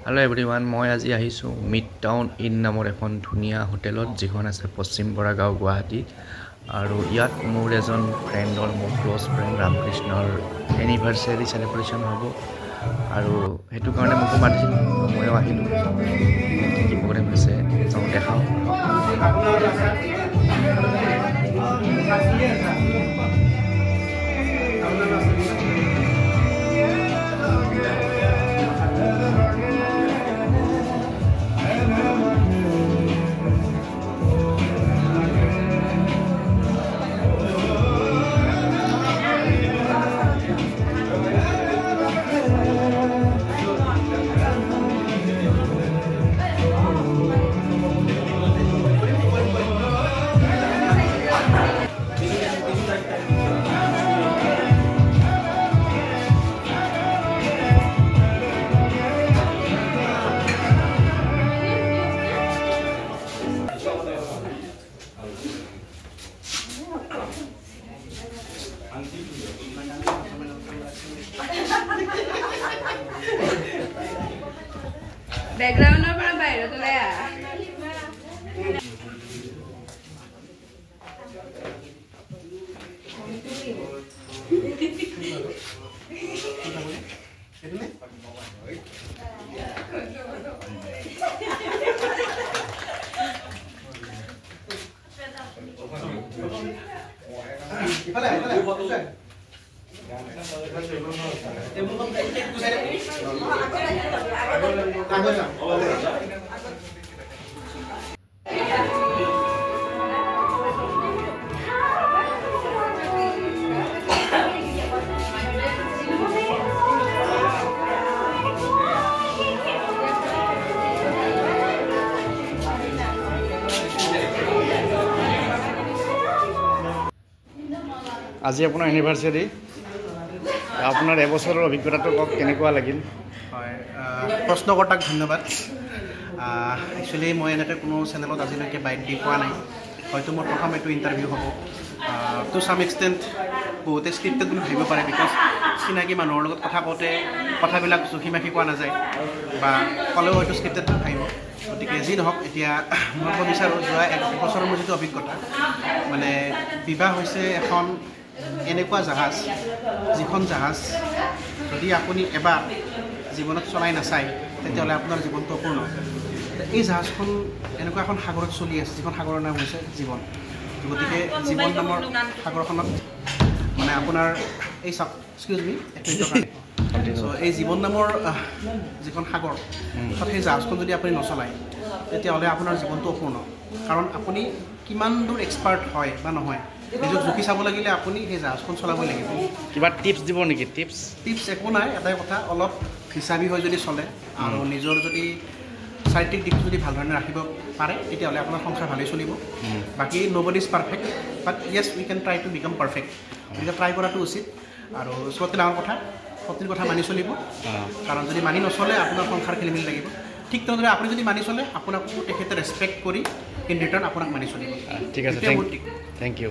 Hello' everyone, মই আজি আহিছোঁ মিড টাউন ইন নামৰ এখন ধুনীয়া হোটেলত, যিখন আছে পশ্চিম বৰাগাঁও, গুৱাহাটী। আৰু ইয়াত মোৰ এজন ফ্ৰেণ্ডৰ, মোৰ ক্ল'জ ফ্ৰেণ্ড ৰামকৃষ্ণৰ এনিভাৰ্চেৰী চেলিব্ৰেশ্যন হ'ব। আৰু সেইটো কাৰণে মোকো মাতিছিল, ময়ো আহিলোঁ। কি প্ৰগ্ৰেম হৈছে চাওঁ, দেখাওঁ। Background para baile, tu lea. আজি আপোনাৰ এনিভাৰ্চেৰী, আপোনাৰ এবছৰৰ অভিজ্ঞতাটো কওক, কেনেকুৱা লাগিল? হয়, প্ৰশ্নকৰ্তাক ধন্যবাদ। একচুৱেলি মই এনেকৈ কোনো চেনেলত আজিলৈকে বাইট দি পোৱা নাই। হয়তো মোৰ প্ৰথম এইটো ইণ্টাৰভিউ হ'ব। টু ছাম এক্সটেণ্ট বহুতে স্ক্ৰিপ্টেড বুলি ভাবিব পাৰে, বিকজ চিনাকি মানুহৰ লগত কথা কওঁতে কথাবিলাক জুখি মাখি কোৱা নাযায়, বা ক'লেও হয়তো স্ক্ৰিপ্টেড বুলি ভাবিব। গতিকে যি নহওক, এতিয়া মই ক'ব বিচাৰোঁ, যোৱা 1 বছৰৰ মোৰ যিটো অভিজ্ঞতা, মানে বিবাহ হৈছে এখন এনেকুৱা জাহাজ, যিখন জাহাজ যদি আপুনি এবাৰ জীৱনত চলাই নাচায়, তেতিয়াহ'লে আপোনাৰ জীৱনটো অপূৰ্ণ। এই জাহাজখন এনেকুৱা এখন সাগৰত চলি আছে, যিখন সাগৰৰ নাম হৈছে জীৱন। গতিকে জীৱন নামৰ সাগৰখনত মানে আপোনাৰ এই চাওক, এক্সকিউজ মি, এই জীৱন নামৰ যিখন সাগৰ, সেই জাহাজখন যদি আপুনি নচলায়, তেতিয়াহ'লে আপোনাৰ জীৱনটো অপূৰ্ণ। কাৰণ আপুনি কিমান দূৰ এক্সপাৰ্ট হয় বা নহয়, নিজক জুখি চাব লাগিলে আপুনি সেই জাহাজখন চলাবই লাগিব। কিবা টিপছ দিব নেকি? টিপছ একো নাই, এটাই কথা, অলপ হিচাপী হৈ যদি চলে আৰু নিজৰ যদি চাৰিত্ৰিক দিশটো যদি ভাল ধৰণে ৰাখিব পাৰে, তেতিয়াহ'লে আপোনাৰ সংসাৰ ভালেই চলিব। বাকী nobody is perfect, but yes we can try to become perfect. গতিকে ট্ৰাই কৰাটো উচিত। আৰু চবতকৈ ডাঙৰ কথা, পত্নীৰ কথা মানি চলিব। কাৰণ যদি মানি নচলে, আপোনাৰ সংসাৰ খেলি মেলি লাগিব। ঠিক তেনেদৰে আপুনি যদি মানি চলে, আপোনাকো তেখেতে ৰেচপেক্ট কৰি ইন ৰিটাৰ্ণ আপোনাক মানি চলিব। ঠিক আছে, থেংক ইউ।